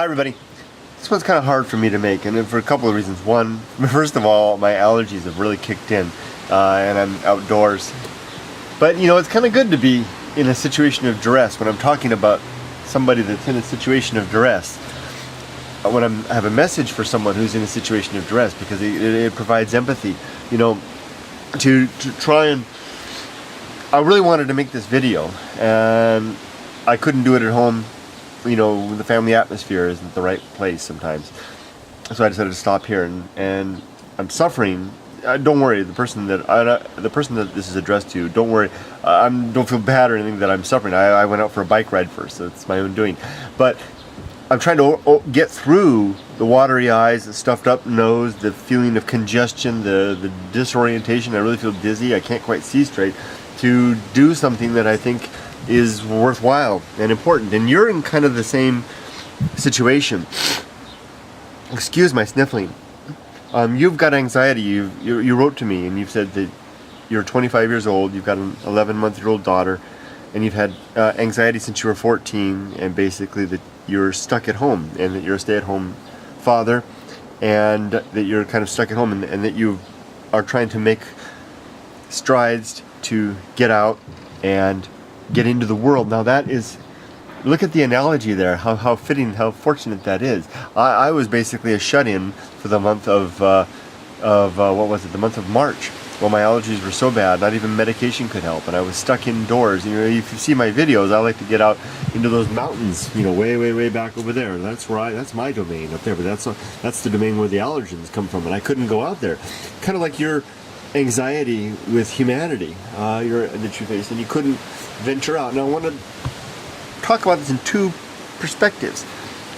Hi everybody. This one's kind of hard for me to make, and for a couple of reasons. One, first of all, my allergies have really kicked in, and I'm outdoors. But you know, it's kind of good to be in a situation of duress when I'm talking about somebody that's in a situation of duress. When I have a message for someone who's in a situation of duress, because it provides empathy, you know, to try and. I really wanted to make this video, and I couldn't do it at home. You know, the family atmosphere isn't the right place sometimes, so I decided to stop here, and I'm suffering. Don't worry, the person that this is addressed to, don't worry. Don't feel bad or anything that I'm suffering. I went out for a bike ride first, so it's my own doing. But I'm trying to get through the watery eyes, the stuffed up nose, the feeling of congestion, the disorientation. I really feel dizzy. I can't quite see straight. To do something that I think is worthwhile and important, and you're in kind of the same situation. Excuse my sniffling. You've got anxiety. You wrote to me and you've said that you're 25 years old, you've got an 11-month-old daughter, and you've had anxiety since you were 14, and basically that you're stuck at home, and that you're a stay-at-home father, and that you're kind of stuck at home, and that you are trying to make strides to get out and get into the world. Now that is, look at the analogy there, how fitting, how fortunate that is. I was basically a shut-in for the month of what was it, the month of March. Well, my allergies were so bad, not even medication could help, and I was stuck indoors. You know, if you see my videos, I like to get out into those mountains, you know, way back over there. That's where that's my domain up there, but that's the domain where the allergens come from, and I couldn't go out there. Kind of like your anxiety with humanity that you face, and you couldn't venture out. Now I want to talk about this in two perspectives.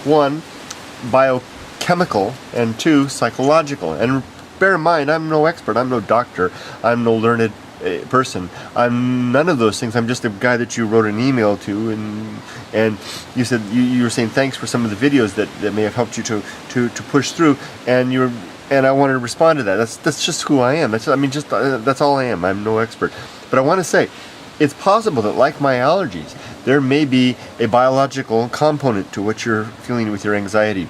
One, biochemical, and two, psychological. And bear in mind, I'm no expert, I'm no doctor, I'm no learned person. I'm none of those things. I'm just a guy that you wrote an email to, and you said you were saying thanks for some of the videos that may have helped you to push through, and I wanted to respond to that. That's just who I am. That's all I am. I'm no expert. But I want to say, it's possible that, like my allergies, there may be a biological component to what you're feeling with your anxiety.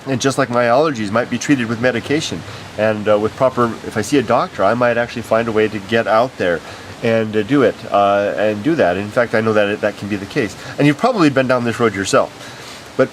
And just like my allergies might be treated with medication, and with proper, if I see a doctor, I might actually find a way to get out there and do it, and do that. In fact, I know that that can be the case. And you've probably been down this road yourself.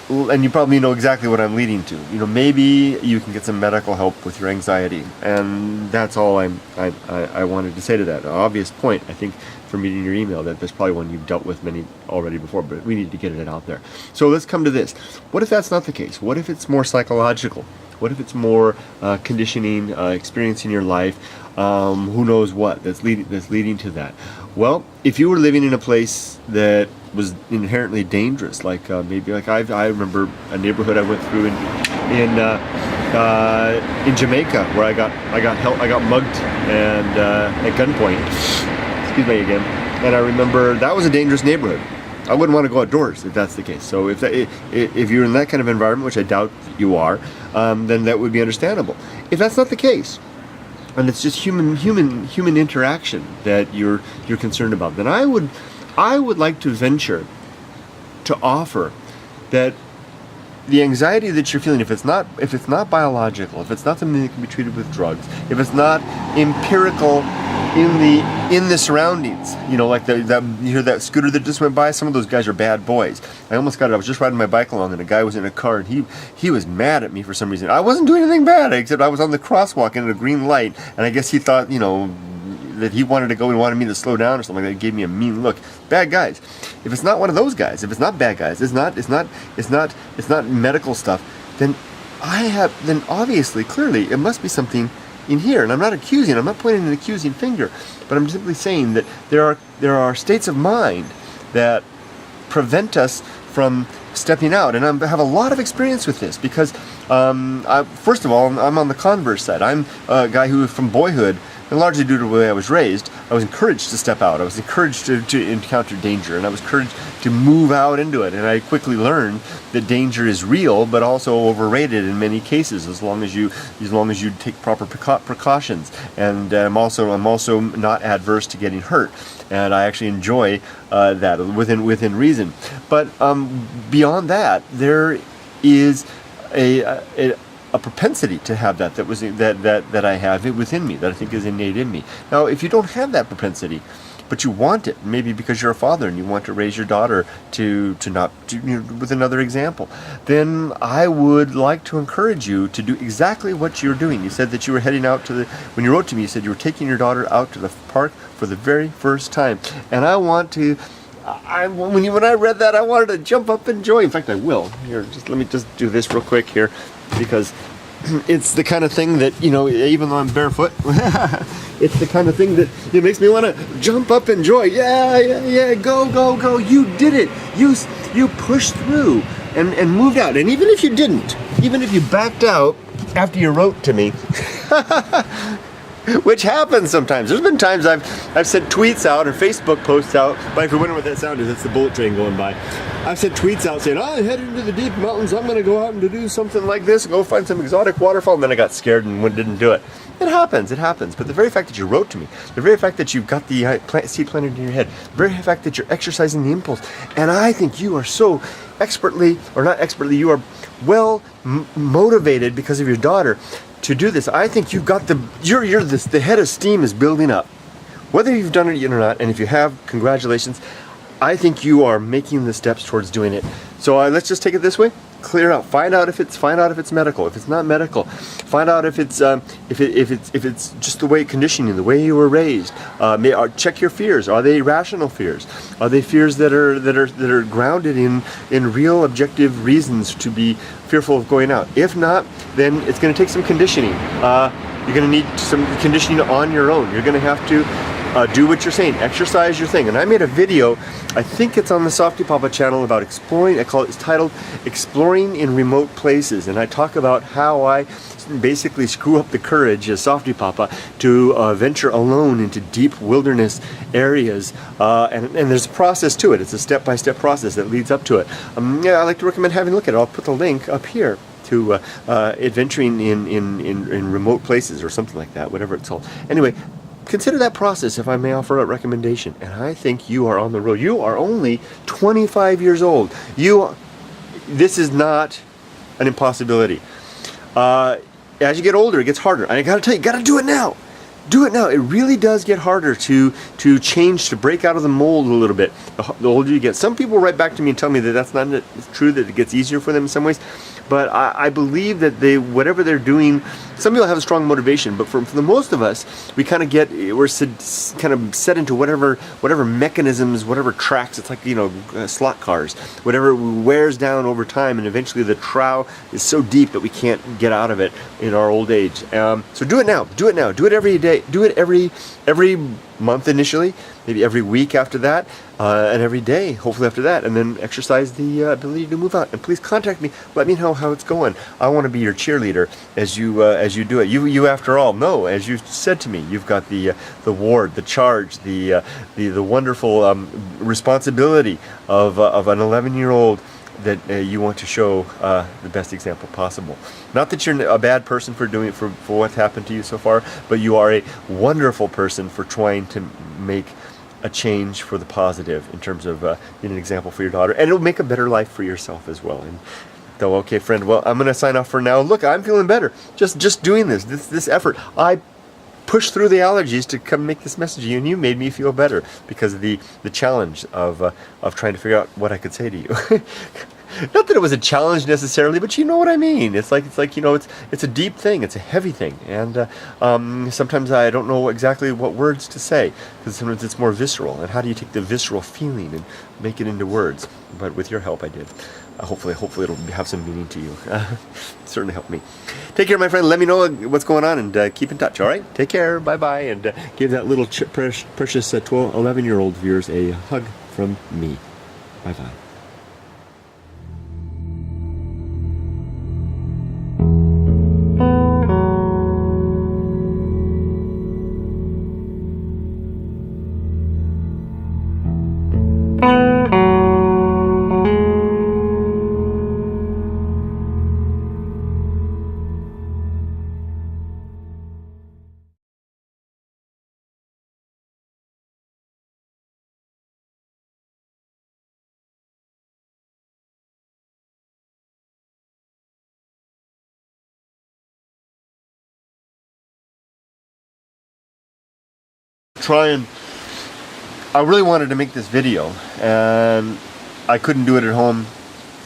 And you probably know exactly what I'm leading to. You know, maybe you can get some medical help with your anxiety, and that's all I wanted to say to that. An obvious point, I think, from reading your email, that there's probably one you've dealt with many already before, but we need to get it out there. So let's come to this. What if that's not the case? What if it's more psychological? What if it's more conditioning, experience in your life? Who knows what that's leading to that? Well, if you were living in a place that was inherently dangerous, like I remember a neighborhood I went through in Jamaica, where I got mugged and at gunpoint. Excuse me again. And I remember that was a dangerous neighborhood. I wouldn't want to go outdoors if that's the case. So if you're in that kind of environment, which I doubt you are, then that would be understandable. If that's not the case, and it's just human interaction that you're concerned about, then I would like to venture to offer that the anxiety that you're feeling, if it's not biological, if it's not something that can be treated with drugs, if it's not empirical in the surroundings, you know, like you hear that scooter that just went by. Some of those guys are bad boys. I almost got it. I was just riding my bike along, and a guy was in a car, and he was mad at me for some reason. I wasn't doing anything bad, except I was on the crosswalk in a green light, and I guess he thought, you know, that he wanted to go and wanted me to slow down or something like that. He gave me a mean look. Bad guys. If it's not one of those guys, if it's not bad guys, it's not medical stuff, then obviously, clearly, it must be something in here. And I'm not accusing, I'm not pointing an accusing finger, but I'm simply saying that there are states of mind that prevent us from stepping out. And I have a lot of experience with this because, first of all, I'm on the converse side. I'm a guy who, from boyhood, and largely due to the way I was raised, I was encouraged to step out. I was encouraged to encounter danger, and I was encouraged to move out into it. And I quickly learned that danger is real, but also overrated in many cases, as long as you take proper precautions. And I'm also not adverse to getting hurt, and I actually enjoy that within reason. But beyond that, there is a propensity to have that I have it within me, that I think is innate in me. Now, if you don't have that propensity, but you want it, maybe because you're a father and you want to raise your daughter to not, with another example, then I would like to encourage you to do exactly what you're doing. You said that you were heading out when you wrote to me, you said you were taking your daughter out to the park for the very first time. And I want to, when I read that, I wanted to jump up and join. In fact, I will. Here, let me do this real quick here, because it's the kind of thing that, even though I'm barefoot, it's the kind of thing that it makes me want to jump up and joy. Yeah, go. You did it. You pushed through and moved out. And even if you didn't, even if you backed out after you wrote to me, which happens sometimes. There's been times I've sent tweets out or Facebook posts out. But if you're wondering what that sound is, it's the bullet train going by. I've sent tweets out saying, I'm headed into the deep mountains. I'm going to go out and do something like this, go find some exotic waterfall. And then I got scared and didn't do it. It happens. But the very fact that you wrote to me, the very fact that you've got the seed planted in your head, the very fact that you're exercising the impulse, and I think you are so expertly, or not expertly, you are well motivated because of your daughter to do this. I think you've got the head of steam is building up. Whether you've done it yet or not, and if you have, congratulations. I think you are making the steps towards doing it. So let's just take it this way. Clear out. Find out if it's medical. If it's not medical, find out if it's just the way conditioning, the way you were raised. Check your fears. Are they rational fears? Are they fears that are grounded in real objective reasons to be fearful of going out? If not, then it's going to take some conditioning. You're going to need some conditioning on your own. You're going to have to do what you're saying. Exercise your thing. And I made a video, I think it's on the Softy Papa channel, about exploring. It's titled Exploring in Remote Places. And I talk about how I basically screw up the courage as Softy Papa to venture alone into deep wilderness areas. And there's a process to it. It's a step-by-step process that leads up to it. I like to recommend having a look at it. I'll put the link up here to adventuring in remote places or something like that, whatever it's called. Anyway, consider that process, if I may offer a recommendation. And I think you are on the road. You are only 25 years old. This is not an impossibility. As you get older, it gets harder. And I gotta tell you, gotta do it now. Do it now. It really does get harder to change, to break out of the mold a little bit. The older you get. Some people write back to me and tell me that that's not true, that it gets easier for them in some ways. But I believe that whatever they're doing, some people have a strong motivation, but for the most of us, we're kind of set into whatever mechanisms, whatever tracks. It's like, slot cars. Whatever wears down over time, and eventually the trough is so deep that we can't get out of it in our old age. So do it now. Do it now. Do it every day. Do it every month initially, maybe every week after that, and every day, hopefully after that, and then exercise the ability to move out. And please contact me. Let me know how it's going. I want to be your cheerleader as you do it. You after all know, as you said to me, you've got the ward, the charge, the wonderful responsibility of an 11-year-old that you want to show the best example possible. Not that you're a bad person for doing for what's happened to you so far, but you are a wonderful person for trying to make a change for the positive in terms of being an example for your daughter, and it'll make a better life for yourself as well. And so, okay, friend, well, I'm going to sign off for now. Look, I'm feeling better just doing this effort. I pushed through the allergies to come make this message to you, and you made me feel better because of the challenge of trying to figure out what I could say to you. Not that it was a challenge necessarily, but you know what I mean. It's like it's a deep thing, it's a heavy thing, and sometimes I don't know exactly what words to say, because sometimes it's more visceral. And how do you take the visceral feeling and make it into words? But with your help, I did. Hopefully it'll have some meaning to you. Certainly helped me. Take care, my friend. Let me know what's going on, and keep in touch. All right. Take care. Bye bye, and give that little precious 11-year-old viewers a hug from me. Bye bye. I really wanted to make this video, and I couldn't do it at home.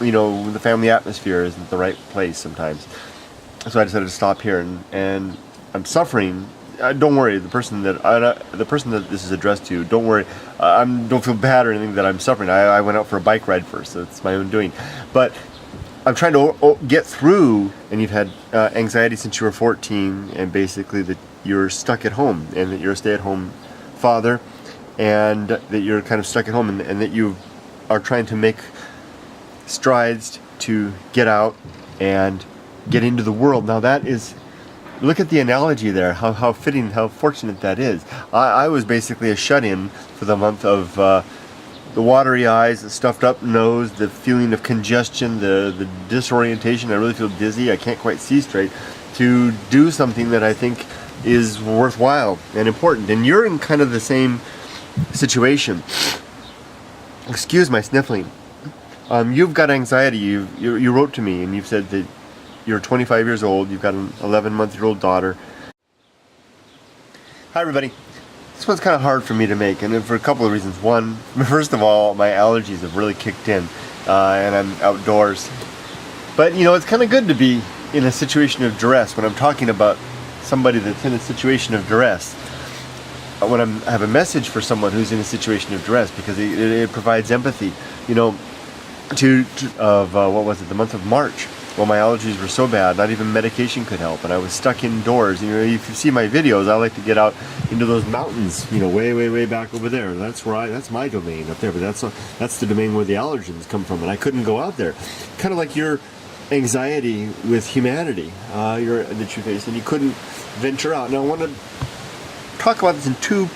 You know, the family atmosphere isn't the right place sometimes. So I decided to stop here, and I'm suffering. Don't worry, the person that this is addressed to, don't worry. Don't feel bad or anything that I'm suffering. I went out for a bike ride first, so it's my own doing. But I'm trying to get through, and you've had anxiety since you were 14, and basically that you're stuck at home, and that you're a stay-at-home father, and that you're kind of stuck at home, and that you are trying to make strides to get out and get into the world. Now that is, look at the analogy there, how fitting, how fortunate that is. I was basically a shut-in for the month of the watery eyes, the stuffed up nose, the feeling of congestion, the disorientation. I really feel dizzy, I can't quite see straight, to do something that I think is worthwhile and important. And you're in kind of the same situation. Excuse my sniffling. You've got anxiety. You wrote to me and you've said that you're 25 years old, you've got an 11-month-old daughter. Hi everybody. This one's kind of hard for me to make, and for a couple of reasons. One, first of all, my allergies have really kicked in, and I'm outdoors. But you know, it's kind of good to be in a situation of duress. When I'm talking about somebody that's in a situation of duress, when I have a message for someone who's in a situation of duress, because it provides empathy. You know, what was it, the month of March? Well, my allergies were so bad, not even medication could help, and I was stuck indoors. You know, if you see my videos, I like to get out into those mountains, you know, way back over there. That's my domain up there, but that's the domain where the allergens come from, and I couldn't go out there. Kind of like your anxiety with humanity that you face, and you couldn't venture out. Now, I want to talk about this in two